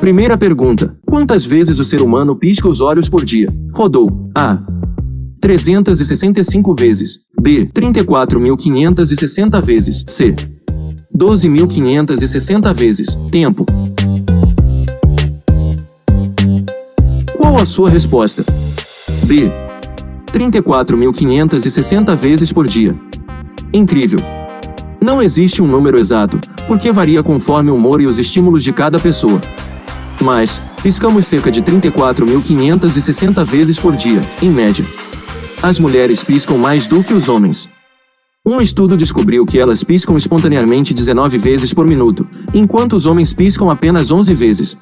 Primeira pergunta. Quantas vezes o ser humano pisca os olhos por dia? Rodou. A. 365 vezes. B. 34.560 vezes. C. 12.560 vezes. Tempo. Qual a sua resposta? B. 34.560 vezes por dia. Incrível! Não existe um número exato, porque varia conforme o humor e os estímulos de cada pessoa. Mas, piscamos cerca de 34.560 vezes por dia, em média. As mulheres piscam mais do que os homens. Um estudo descobriu que elas piscam espontaneamente 19 vezes por minuto, enquanto os homens piscam apenas 11 vezes.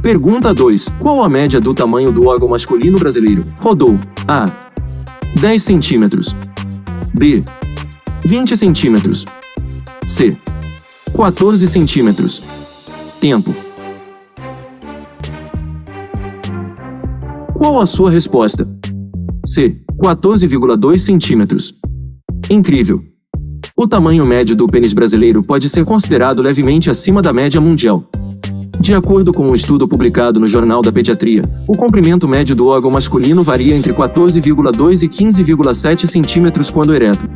Pergunta 2. Qual a média do tamanho do órgão masculino brasileiro? Rodou. A. 10 centímetros. B. 20 centímetros. C. 14 centímetros. Tempo. Qual a sua resposta? C. 14,2 centímetros. Incrível! O tamanho médio do pênis brasileiro pode ser considerado levemente acima da média mundial. De acordo com um estudo publicado no Jornal da Pediatria, o comprimento médio do órgão masculino varia entre 14,2 e 15,7 centímetros quando ereto.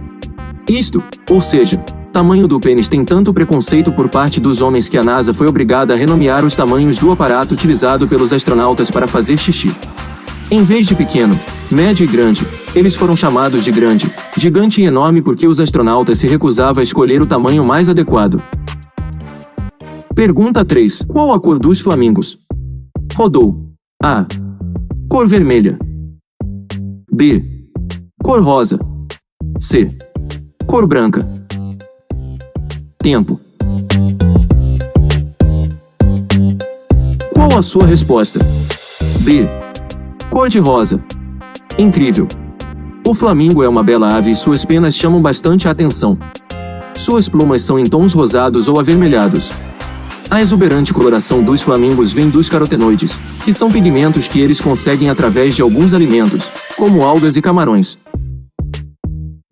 Isto, ou seja, tamanho do pênis tem tanto preconceito por parte dos homens que a NASA foi obrigada a renomear os tamanhos do aparato utilizado pelos astronautas para fazer xixi. Em vez de pequeno, médio e grande, eles foram chamados de grande, gigante e enorme porque os astronautas se recusavam a escolher o tamanho mais adequado. Pergunta 3. Qual a cor dos flamingos? Rodou. A. Cor vermelha. B. Cor rosa. C. Cor branca. Tempo. Qual a sua resposta? B. Cor de rosa. Incrível! O flamingo é uma bela ave e suas penas chamam bastante a atenção. Suas plumas são em tons rosados ou avermelhados. A exuberante coloração dos flamingos vem dos carotenoides, que são pigmentos que eles conseguem através de alguns alimentos, como algas e camarões.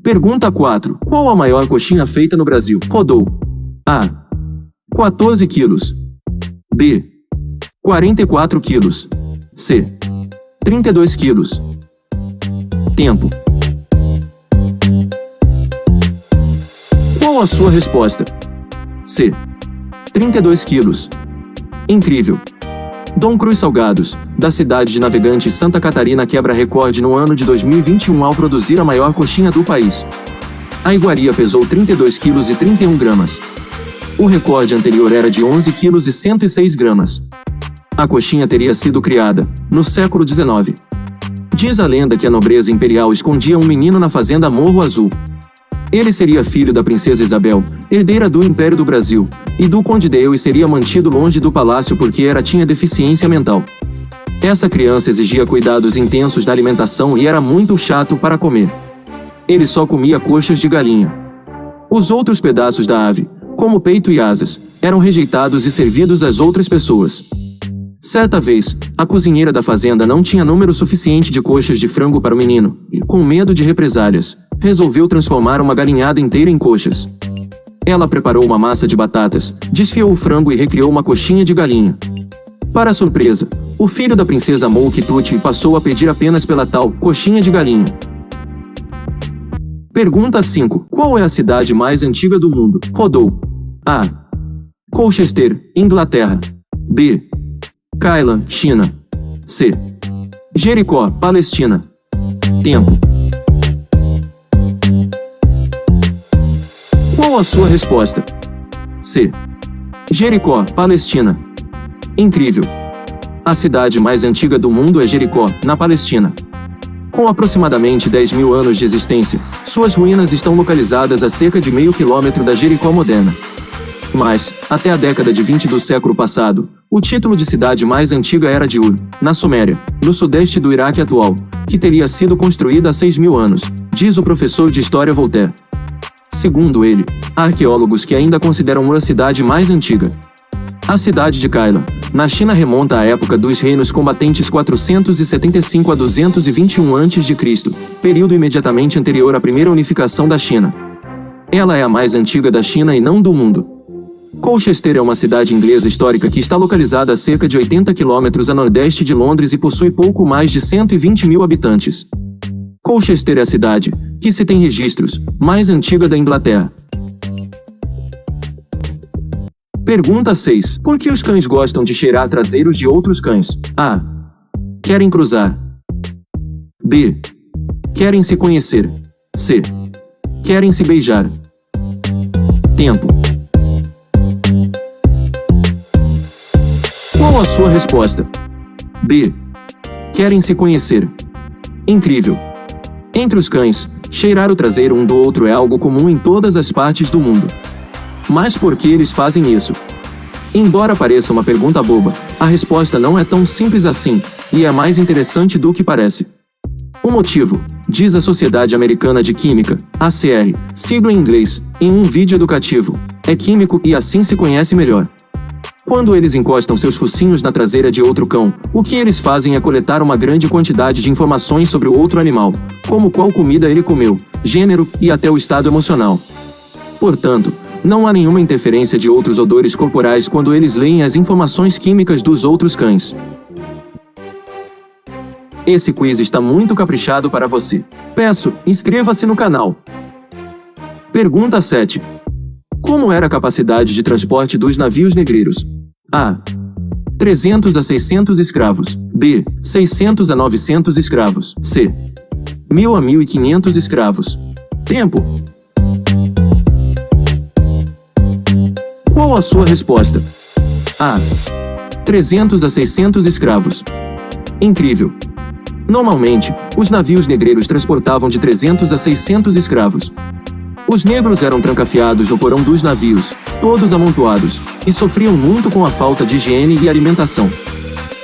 Pergunta 4. Qual a maior coxinha feita no Brasil? Rodou. A. 14 quilos. B. 44 quilos. C. 32 quilos. Tempo. Qual a sua resposta? C. 32 quilos. Incrível! Dom Cruz Salgados, da cidade de Navegantes, Santa Catarina, quebra recorde no ano de 2021 ao produzir a maior coxinha do país. A iguaria pesou 32 quilos e 31 gramas. O recorde anterior era de 11 quilos e 106 gramas. A coxinha teria sido criada no século XIX. Diz a lenda que a nobreza imperial escondia um menino na fazenda Morro Azul. Ele seria filho da princesa Isabel, herdeira do Império do Brasil, e do Conde Deu, e seria mantido longe do palácio porque tinha deficiência mental. Essa criança exigia cuidados intensos da alimentação e era muito chato para comer. Ele só comia coxas de galinha. Os outros pedaços da ave, como peito e asas, eram rejeitados e servidos às outras pessoas. Certa vez, a cozinheira da fazenda não tinha número suficiente de coxas de frango para o menino, e, com medo de represálias, resolveu transformar uma galinhada inteira em coxas. Ela preparou uma massa de batatas, desfiou o frango e recriou uma coxinha de galinha. Para surpresa, o filho da princesa amou o quitute e passou a pedir apenas pela tal coxinha de galinha. Pergunta 5. Qual é a cidade mais antiga do mundo? Rodou. A. Colchester, Inglaterra. B. Kailan, China. C. Jericó, Palestina. Tempo. Qual a sua resposta? C. Jericó, Palestina. Incrível! A cidade mais antiga do mundo é Jericó, na Palestina. Com aproximadamente 10.000 anos de existência, suas ruínas estão localizadas a cerca de meio quilômetro da Jericó moderna. Mas, até a década de 20 do século passado, o título de cidade mais antiga era de Ur, na Suméria, no sudeste do Iraque atual, que teria sido construída há 6.000 anos, diz o professor de História Voltaire. Segundo ele, há arqueólogos que ainda consideram Ur a cidade mais antiga. A cidade de Kailan, na China, remonta à época dos reinos combatentes 475 a 221 a.C., período imediatamente anterior à primeira unificação da China. Ela é a mais antiga da China e não do mundo. Colchester é uma cidade inglesa histórica que está localizada a cerca de 80 quilômetros a nordeste de Londres e possui pouco mais de 120 mil habitantes. Colchester é a cidade, que se tem registros, mais antiga da Inglaterra. Pergunta 6. Por que os cães gostam de cheirar traseiros de outros cães? A. Querem cruzar. B. Querem se conhecer. C. Querem se beijar. Tempo. Qual a sua resposta? B. Querem se conhecer. Incrível. Entre os cães, cheirar o traseiro um do outro é algo comum em todas as partes do mundo. Mas por que eles fazem isso? Embora pareça uma pergunta boba, a resposta não é tão simples assim, e é mais interessante do que parece. O motivo, diz a Sociedade Americana de Química, ACR, sigla em inglês, em um vídeo educativo, é químico e assim se conhece melhor. Quando eles encostam seus focinhos na traseira de outro cão, o que eles fazem é coletar uma grande quantidade de informações sobre o outro animal, como qual comida ele comeu, gênero e até o estado emocional. Portanto, não há nenhuma interferência de outros odores corporais quando eles leem as informações químicas dos outros cães. Esse quiz está muito caprichado para você. Peço, inscreva-se no canal. Pergunta 7. Como era a capacidade de transporte dos navios negreiros? A. 300 a 600 escravos. B. 600 a 900 escravos. C. 1000 a 1500 escravos. Tempo. Qual a sua resposta? A. 300 a 600 escravos. Incrível. Normalmente, os navios negreiros transportavam de 300 a 600 escravos. Os negros eram trancafiados no porão dos navios, todos amontoados, e sofriam muito com a falta de higiene e alimentação.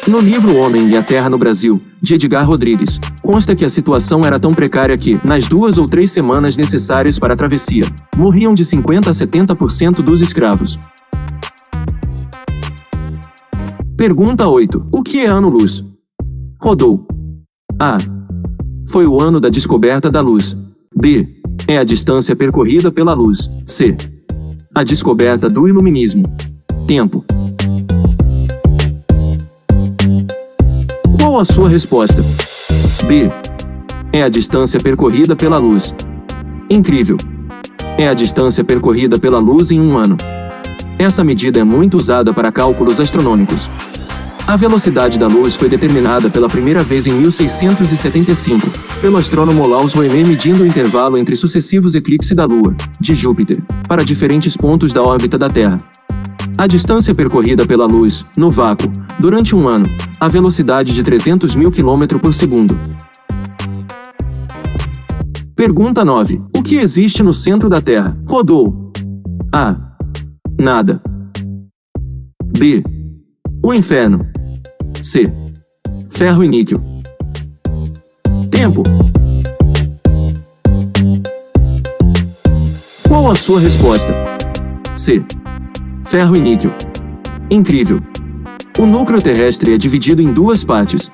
No livro O Homem e a Terra no Brasil, de Edgar Rodrigues, consta que a situação era tão precária que, nas 2 ou 3 semanas necessárias para a travessia, morriam de 50 a 70% dos escravos. Pergunta 8. O que é ano-luz? Rodou. A. Foi o ano da descoberta da luz. B. É a distância percorrida pela luz. C. A descoberta do iluminismo. Tempo. Qual a sua resposta? B. É a distância percorrida pela luz. Incrível. É a distância percorrida pela luz em um ano. Essa medida é muito usada para cálculos astronômicos. A velocidade da luz foi determinada pela primeira vez em 1675, pelo astrônomo Olaus Roemer medindo o intervalo entre sucessivos eclipses da Lua, de Júpiter, para diferentes pontos da órbita da Terra. A distância percorrida pela luz, no vácuo, durante um ano, a velocidade de 300 mil km por segundo. Pergunta 9. O que existe no centro da Terra? Rodou. A. Nada. B. O inferno. C. Ferro e níquel. Tempo. Qual a sua resposta? C. Ferro e níquel. Incrível. O núcleo terrestre é dividido em 2 partes.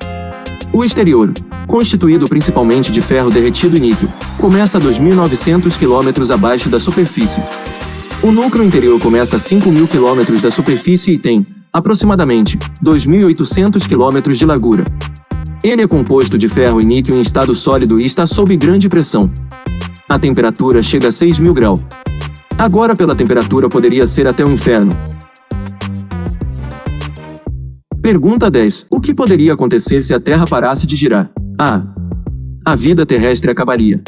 O exterior, constituído principalmente de ferro derretido e níquel, começa a 2.900 km abaixo da superfície. O núcleo interior começa a 5.000 km da superfície e tem, aproximadamente, 2.800 km de largura. Ele é composto de ferro e níquel em estado sólido e está sob grande pressão. A temperatura chega a 6.000 graus. Agora pela temperatura poderia ser até o inferno. Pergunta 10. O que poderia acontecer se a Terra parasse de girar? A. A vida terrestre acabaria.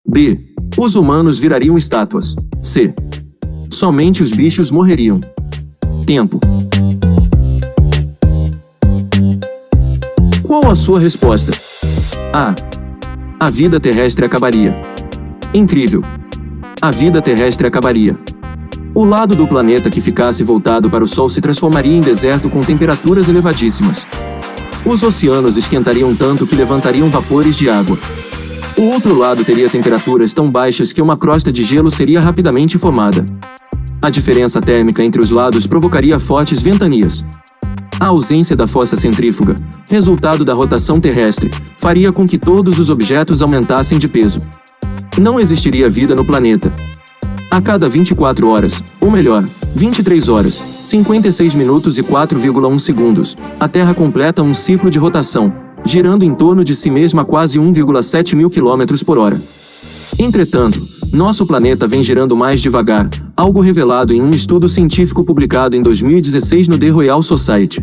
B. Os humanos virariam estátuas. C. Somente os bichos morreriam. Tempo. Qual a sua resposta? A. A vida terrestre acabaria. Incrível. A vida terrestre acabaria. O lado do planeta que ficasse voltado para o Sol se transformaria em deserto com temperaturas elevadíssimas. Os oceanos esquentariam tanto que levantariam vapores de água. O outro lado teria temperaturas tão baixas que uma crosta de gelo seria rapidamente formada. A diferença térmica entre os lados provocaria fortes ventanias. A ausência da força centrífuga, resultado da rotação terrestre, faria com que todos os objetos aumentassem de peso. Não existiria vida no planeta. A cada 24 horas, ou melhor, 23 horas, 56 minutos e 4,1 segundos, a Terra completa um ciclo de rotação, girando em torno de si mesma a quase 1,7 mil km por hora. Entretanto, nosso planeta vem girando mais devagar, algo revelado em um estudo científico publicado em 2016 no The Royal Society.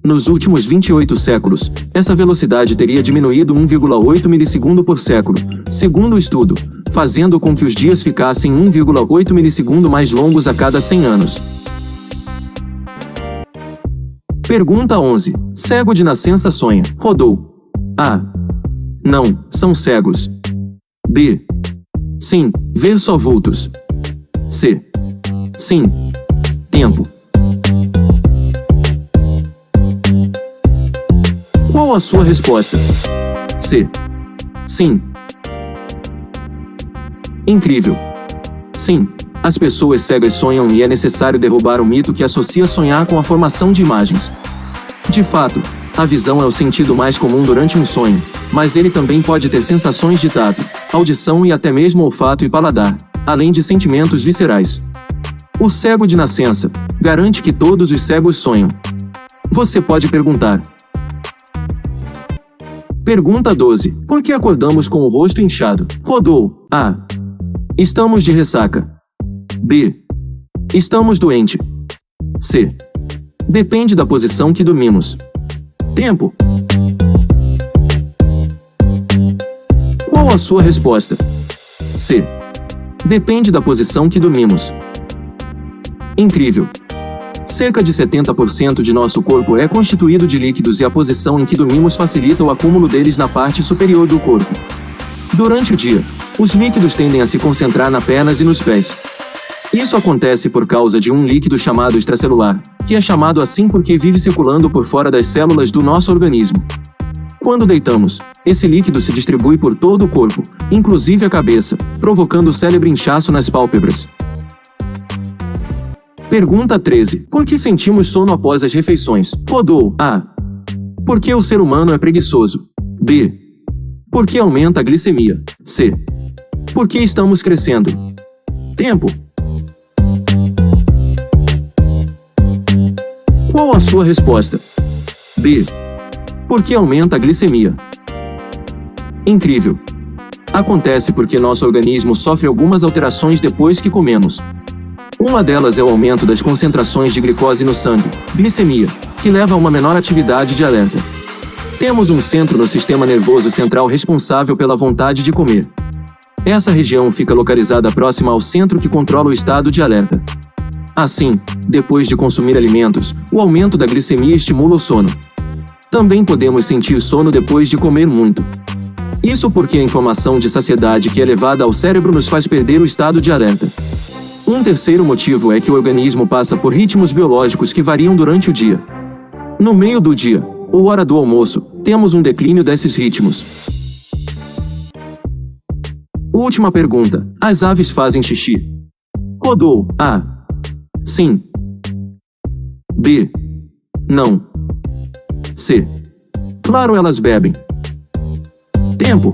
Nos últimos 28 séculos, essa velocidade teria diminuído 1,8 milissegundo por século, segundo o estudo, fazendo com que os dias ficassem 1,8 milissegundo mais longos a cada 100 anos. Pergunta 11. Cego de nascença sonha. Rodou. A. Não, são cegos. B. Sim, ver só vultos. C. Sim. Tempo. Qual a sua resposta? C. Sim. Incrível. Sim, as pessoas cegas sonham e é necessário derrubar o mito que associa sonhar com a formação de imagens. De fato, a visão é o sentido mais comum durante um sonho, mas ele também pode ter sensações de tato, audição e até mesmo olfato e paladar, além de sentimentos viscerais. O cego de nascença garante que todos os cegos sonham. Você pode perguntar. Pergunta 12. Por que acordamos com o rosto inchado? Rodou. A. Estamos de ressaca. B. Estamos doente. C. Depende da posição que dormimos. Tempo. Qual a sua resposta? C. Depende da posição que dormimos. Incrível. Cerca de 70% de nosso corpo é constituído de líquidos e a posição em que dormimos facilita o acúmulo deles na parte superior do corpo. Durante o dia, os líquidos tendem a se concentrar nas pernas e nos pés. Isso acontece por causa de um líquido chamado extracelular, que é chamado assim porque vive circulando por fora das células do nosso organismo. Quando deitamos, esse líquido se distribui por todo o corpo, inclusive a cabeça, provocando o célebre inchaço nas pálpebras. Pergunta 13. Por que sentimos sono após as refeições? Rodou. A. Porque o ser humano é preguiçoso. B. Porque aumenta a glicemia. C. Porque estamos crescendo. Tempo. Qual a sua resposta? B. Porque aumenta a glicemia. Incrível. Acontece porque nosso organismo sofre algumas alterações depois que comemos. Uma delas é o aumento das concentrações de glicose no sangue, glicemia, que leva a uma menor atividade de alerta. Temos um centro no sistema nervoso central responsável pela vontade de comer. Essa região fica localizada próxima ao centro que controla o estado de alerta. Assim, depois de consumir alimentos, o aumento da glicemia estimula o sono. Também podemos sentir sono depois de comer muito. Isso porque a informação de saciedade que é levada ao cérebro nos faz perder o estado de alerta. Um terceiro motivo é que o organismo passa por ritmos biológicos que variam durante o dia. No meio do dia, ou hora do almoço, temos um declínio desses ritmos. Última pergunta. As aves fazem xixi? Rodou. A. Sim. B. Não. C. Claro, elas bebem. Tempo.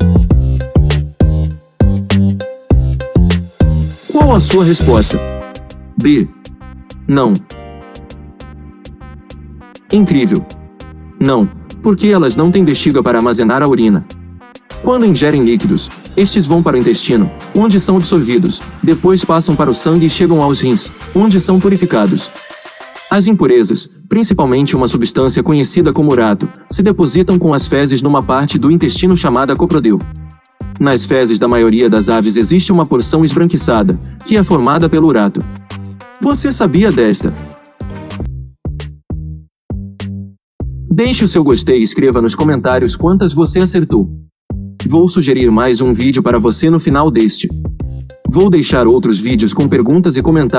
Qual a sua resposta? B. Não. Incrível. Não, porque elas não têm bexiga para armazenar a urina. Quando ingerem líquidos, estes vão para o intestino, onde são absorvidos, depois passam para o sangue e chegam aos rins, onde são purificados. As impurezas, principalmente uma substância conhecida como urato, se depositam com as fezes numa parte do intestino chamada coprodeu. Nas fezes da maioria das aves existe uma porção esbranquiçada, que é formada pelo urato. Você sabia desta? Deixe o seu gostei e escreva nos comentários quantas você acertou. Vou sugerir mais um vídeo para você no final deste. Vou deixar outros vídeos com perguntas e comentários.